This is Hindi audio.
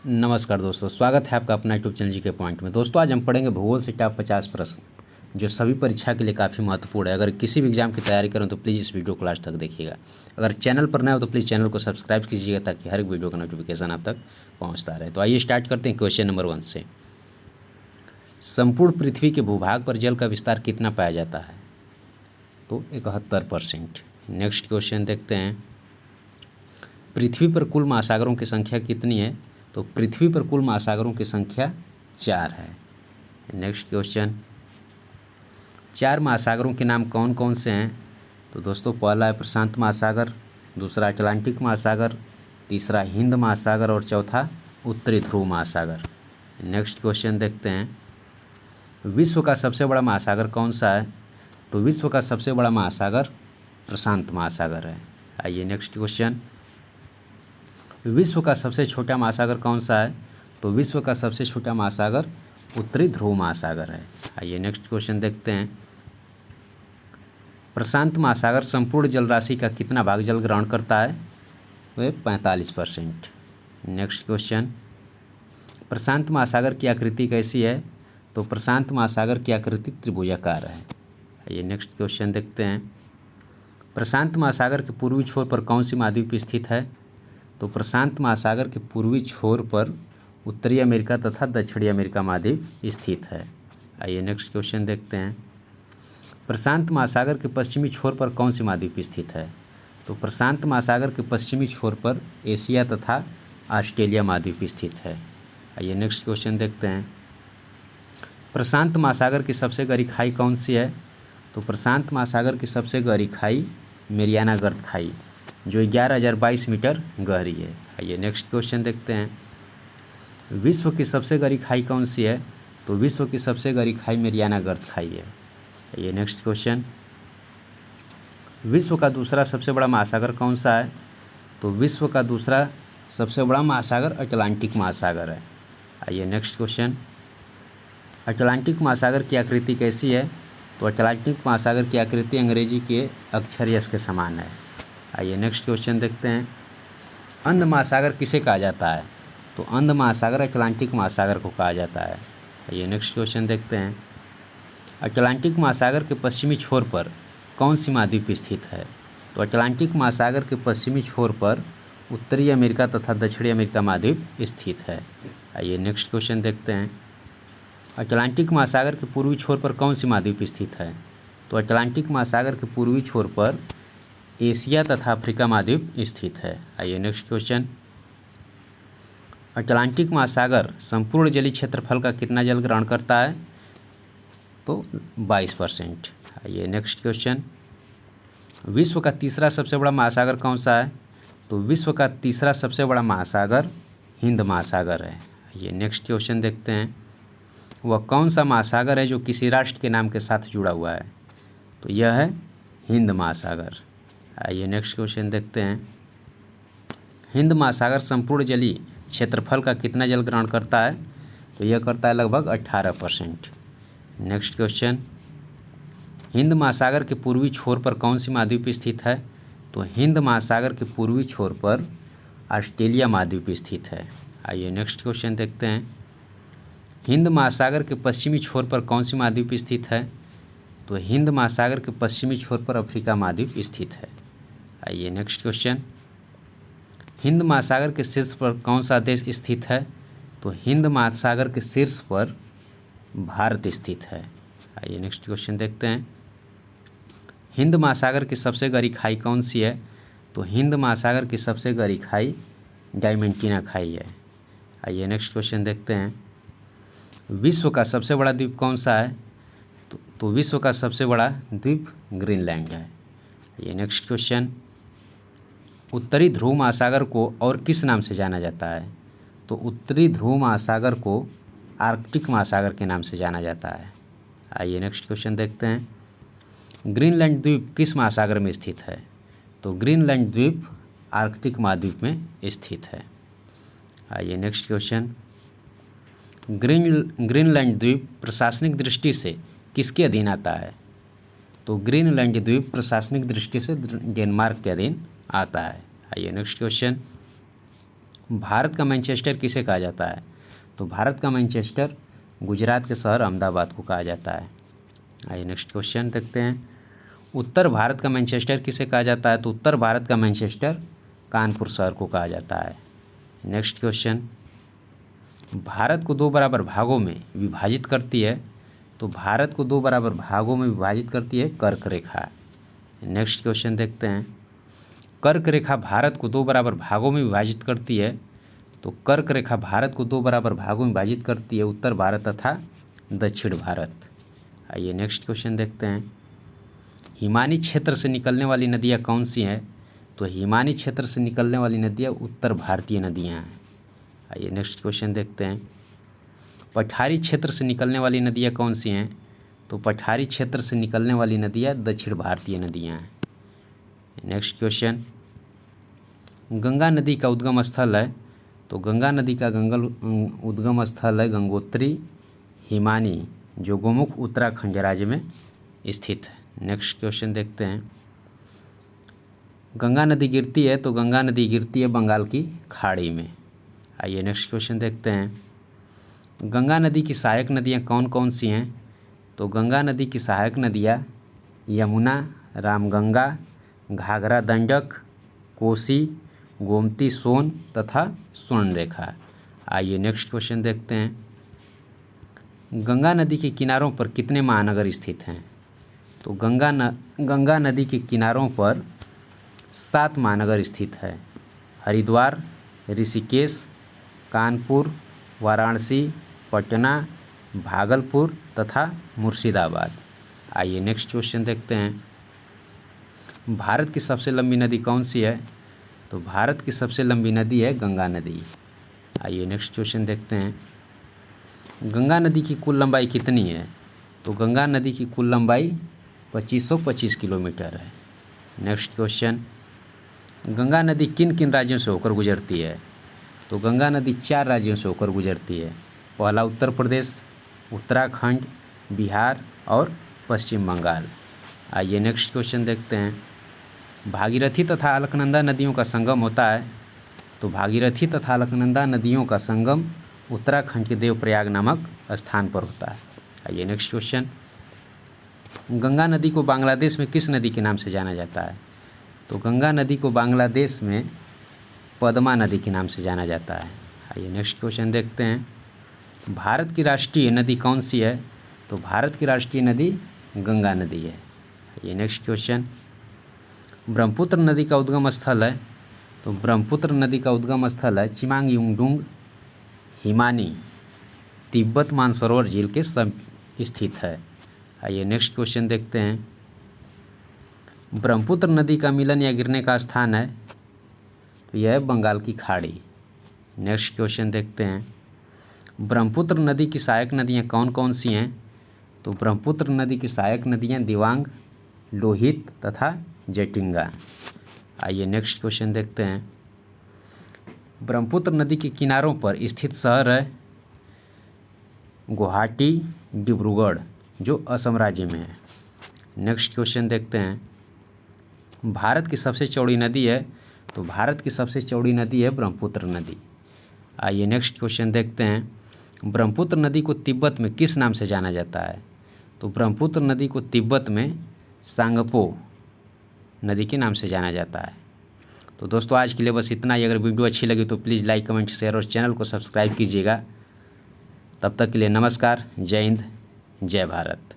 नमस्कार दोस्तों, स्वागत है आपका अपना यूट्यूब चैनल जीके पॉइंट में। दोस्तों आज हम पढ़ेंगे भूगोल से टॉप 50 प्रश्न जो सभी परीक्षा के लिए काफ़ी महत्वपूर्ण है। अगर किसी भी एग्जाम की तैयारी करें तो प्लीज़ इस वीडियो को लास्ट तक देखिएगा। अगर चैनल पर नए हो तो प्लीज़ चैनल को सब्सक्राइब कीजिएगा ताकि हर एक वीडियो का नोटिफिकेशन आप तक पहुँचता रहे। तो आइए स्टार्ट करते हैं क्वेश्चन नंबर 1 से। संपूर्ण पृथ्वी के भूभाग पर जल का विस्तार कितना पाया जाता है? तो 71%। नेक्स्ट क्वेश्चन देखते हैं। पृथ्वी पर कुल महासागरों की संख्या कितनी है? तो पृथ्वी पर कुल महासागरों की संख्या 4 है। नेक्स्ट क्वेश्चन, 4 महासागरों के नाम कौन कौन से हैं? तो दोस्तों पहला है प्रशांत महासागर, दूसरा अटलांटिक महासागर, तीसरा हिंद महासागर और चौथा उत्तरी ध्रुव महासागर। नेक्स्ट क्वेश्चन देखते हैं। विश्व का सबसे बड़ा महासागर कौन सा है? तो विश्व का सबसे बड़ा महासागर प्रशांत महासागर है। आइए नेक्स्ट क्वेश्चन। विश्व का सबसे छोटा महासागर कौन सा है? तो विश्व का सबसे छोटा महासागर उत्तरी ध्रुव महासागर है। आइए नेक्स्ट क्वेश्चन देखते हैं। प्रशांत महासागर संपूर्ण जल राशि का कितना भाग जल ग्रहण करता है? वह 45%। नेक्स्ट क्वेश्चन, प्रशांत महासागर की आकृति कैसी है? तो प्रशांत महासागर की आकृति त्रिभुजाकार है। आइए नेक्स्ट क्वेश्चन देखते हैं। प्रशांत महासागर के पूर्वी छोर पर कौन सी महाद्वीप स्थित है? तो प्रशांत महासागर के पूर्वी छोर पर उत्तरी अमेरिका तथा दक्षिणी अमेरिका महाद्वीप स्थित है। आइए नेक्स्ट क्वेश्चन देखते हैं। प्रशांत महासागर के पश्चिमी छोर पर कौन सी महाद्वीप स्थित है? तो प्रशांत महासागर के पश्चिमी छोर पर एशिया तथा ऑस्ट्रेलिया महाद्वीप स्थित है। आइए नेक्स्ट क्वेश्चन देखते हैं। प्रशांत महासागर की सबसे गहरी खाई कौन सी है? तो प्रशांत महासागर की सबसे गहरी खाई मेरियाना गर्त खाई जो 11,022 मीटर गहरी है। आइए नेक्स्ट क्वेश्चन देखते हैं। विश्व की सबसे गहरी खाई कौन सी है? तो विश्व की सबसे गहरी खाई मेरियाना गर्त खाई है। आइए नेक्स्ट क्वेश्चन। विश्व का दूसरा सबसे बड़ा महासागर कौन सा है? तो विश्व का दूसरा सबसे बड़ा महासागर अटलांटिक महासागर है। आइए नेक्स्ट क्वेश्चन। अटलांटिक महासागर की आकृति कैसी है? तो अटलांटिक महासागर की आकृति अंग्रेजी के अक्षर यस के समान है। आइए नेक्स्ट क्वेश्चन देखते हैं। अंध महासागर किसे कहा जाता है? तो अंध महासागर अटलांटिक महासागर को कहा जाता है। आइए नेक्स्ट क्वेश्चन देखते हैं। अटलांटिक महासागर के पश्चिमी छोर पर कौन सी महाद्वीप स्थित है? तो अटलांटिक महासागर के पश्चिमी छोर पर उत्तरी अमेरिका तथा दक्षिणी अमेरिका महाद्वीप स्थित है। आइए नेक्स्ट क्वेश्चन देखते हैं। अटलांटिक महासागर के पूर्वी छोर पर कौन सी महाद्वीप स्थित है? तो अटलांटिक महासागर के पूर्वी छोर पर एशिया तथा अफ्रीका महाद्वीप स्थित है। आइए नेक्स्ट क्वेश्चन। अटलांटिक महासागर संपूर्ण जलीय क्षेत्रफल का कितना जल ग्रहण करता है? तो 22%। आइए नेक्स्ट क्वेश्चन। विश्व का तीसरा सबसे बड़ा महासागर कौन सा है? तो विश्व का तीसरा सबसे बड़ा महासागर हिंद महासागर है। आइए नेक्स्ट क्वेश्चन देखते हैं। वह कौन सा महासागर है जो किसी राष्ट्र के नाम के साथ जुड़ा हुआ है? तो यह है हिंद महासागर। आइए नेक्स्ट क्वेश्चन देखते हैं। हिंद महासागर संपूर्ण जलीय क्षेत्रफल का कितना जल ग्रहण करता है? तो यह करता है लगभग 18%। Next question. हिंद महासागर के पूर्वी छोर पर कौन सी महाद्वीप स्थित है? तो हिंद महासागर के पूर्वी छोर पर ऑस्ट्रेलिया महाद्वीप स्थित है। आइए नेक्स्ट क्वेश्चन देखते हैं। हिंद महासागर के पश्चिमी छोर पर कौन सी महाद्वीप स्थित है? तो हिंद महासागर के पश्चिमी छोर पर अफ्रीका महाद्वीप स्थित है। आइए नेक्स्ट क्वेश्चन। हिंद महासागर के शीर्ष पर कौन सा देश स्थित है? तो हिंद महासागर के शीर्ष पर भारत स्थित है। आइए नेक्स्ट क्वेश्चन देखते हैं। हिंद महासागर की सबसे गहरी खाई कौन सी है? तो हिंद महासागर की सबसे गहरी खाई डायमेंटिना खाई है। आइए नेक्स्ट क्वेश्चन देखते हैं। विश्व का सबसे बड़ा द्वीप कौन सा है? तो विश्व का सबसे बड़ा द्वीप ग्रीनलैंड है। ये नेक्स्ट क्वेश्चन। उत्तरी ध्रुव महासागर को और किस नाम से जाना जाता है? तो उत्तरी ध्रुव महासागर को आर्कटिक महासागर के नाम से जाना जाता है। आइए नेक्स्ट क्वेश्चन देखते हैं। ग्रीनलैंड द्वीप किस महासागर में स्थित है? तो ग्रीनलैंड द्वीप आर्कटिक महाद्वीप में स्थित है। आइए नेक्स्ट क्वेश्चन। ग्रीनलैंड द्वीप प्रशासनिक दृष्टि से किसके अधीन आता है? तो ग्रीनलैंड द्वीप प्रशासनिक दृष्टि से डेनमार्क के अधीन आता है। आइए नेक्स्ट क्वेश्चन। भारत का मैनचेस्टर किसे कहा जाता है? तो भारत का मैनचेस्टर गुजरात के शहर अहमदाबाद को कहा जाता है। आइए नेक्स्ट क्वेश्चन देखते हैं। उत्तर भारत का मैनचेस्टर किसे कहा जाता है? तो उत्तर भारत का मैनचेस्टर कानपुर शहर को कहा जाता है। नेक्स्ट क्वेश्चन, भारत को 2 बराबर भागों में विभाजित करती है। तो भारत को 2 बराबर भागों में विभाजित करती है कर्क रेखा। नेक्स्ट क्वेश्चन देखते हैं। कर्क रेखा भारत को 2 बराबर भागों में विभाजित करती है। तो कर्क रेखा भारत को 2 बराबर भागों में विभाजित करती है उत्तर भारत तथा दक्षिण भारत। आइए नेक्स्ट क्वेश्चन देखते हैं। हिमानी क्षेत्र से निकलने वाली नदियाँ कौन सी हैं? तो हिमानी क्षेत्र से निकलने वाली नदियाँ उत्तर भारतीय नदियाँ हैं। आइए नेक्स्ट क्वेश्चन देखते हैं। पठारी क्षेत्र से निकलने वाली नदियाँ कौन सी हैं? तो पठारी क्षेत्र से निकलने वाली नदियाँ दक्षिण भारतीय नदियाँ हैं। नेक्स्ट क्वेश्चन, गंगा नदी का उद्गम स्थल है। तो गंगा नदी का उद्गम स्थल है गंगोत्री हिमानी, जो गोमुख उत्तराखंड राज्य में स्थित है। नेक्स्ट क्वेश्चन देखते हैं। गंगा नदी गिरती है। तो गंगा नदी गिरती है बंगाल की खाड़ी में। आइए नेक्स्ट क्वेश्चन देखते हैं। गंगा नदी की सहायक नदियाँ कौन कौन सी हैं? तो गंगा नदी की सहायक नदियाँ यमुना, रामगंगा, घाघरा दंडक, कोसी, गोमती सोन तथा स्वर्णरेखा। आइए नेक्स्ट क्वेश्चन देखते हैं। गंगा नदी के किनारों पर कितने महानगर स्थित हैं? तो गंगा नदी के किनारों पर 7 महानगर स्थित है। हरिद्वार, ऋषिकेश, कानपुर, वाराणसी, पटना, भागलपुर तथा मुर्शिदाबाद। आइए नेक्स्ट क्वेश्चन देखते हैं। भारत की सबसे लंबी नदी कौन सी है? तो भारत की सबसे लंबी नदी है गंगा नदी। आइए नेक्स्ट क्वेश्चन देखते हैं। गंगा नदी की कुल लंबाई कितनी है? तो गंगा नदी की कुल लंबाई 2525 किलोमीटर है। नेक्स्ट क्वेश्चन, गंगा नदी किन किन राज्यों से होकर गुजरती है? तो गंगा नदी 4 राज्यों से होकर गुजरती है। पहला उत्तर प्रदेश, उत्तराखंड, बिहार और पश्चिम बंगाल। आइए नेक्स्ट क्वेश्चन देखते हैं। भागीरथी तथा अलकनंदा नदियों का संगम होता है। तो भागीरथी तथा अलकनंदा नदियों का संगम उत्तराखंड के देवप्रयाग नामक स्थान पर होता है। आइए नेक्स्ट क्वेश्चन, गंगा नदी को बांग्लादेश में किस नदी के नाम से जाना जाता है? तो गंगा नदी को बांग्लादेश में पद्मा नदी के नाम से जाना जाता है। आइए नेक्स्ट क्वेश्चन देखते हैं। भारत की राष्ट्रीय नदी कौन सी है? तो भारत की राष्ट्रीय नदी गंगा नदी है। आइए नेक्स्ट क्वेश्चन, ब्रह्मपुत्र नदी का उद्गम स्थल है। तो ब्रह्मपुत्र नदी का उद्गम स्थल है चिमांगयुंगडुंग हिमानी, तिब्बत मानसरोवर झील के समीप स्थित है। आइए नेक्स्ट क्वेश्चन देखते हैं। ब्रह्मपुत्र नदी का मिलन या गिरने का स्थान है। तो यह है बंगाल की खाड़ी। नेक्स्ट क्वेश्चन देखते हैं। ब्रह्मपुत्र नदी की सहायक नदियाँ कौन कौन सी हैं? तो ब्रह्मपुत्र नदी की सहायक नदियाँ दिवांग, लोहित तथा जटिंगा। आइए नेक्स्ट क्वेश्चन देखते हैं। ब्रह्मपुत्र नदी के किनारों पर स्थित शहर है गुवाहाटी, डिब्रूगढ़, जो असम राज्य में है। नेक्स्ट क्वेश्चन देखते हैं। भारत की सबसे चौड़ी नदी है। तो भारत की सबसे चौड़ी नदी है ब्रह्मपुत्र नदी। आइए नेक्स्ट क्वेश्चन देखते हैं। ब्रह्मपुत्र नदी को तिब्बत में किस नाम से जाना जाता है? तो ब्रह्मपुत्र नदी को तिब्बत में सांगपो नदी के नाम से जाना जाता है। तो दोस्तों आज के लिए बस इतना ही। अगर वीडियो अच्छी लगी तो प्लीज़ लाइक, कमेंट, शेयर और चैनल को सब्सक्राइब कीजिएगा। तब तक के लिए नमस्कार, जय हिंद, जय भारत।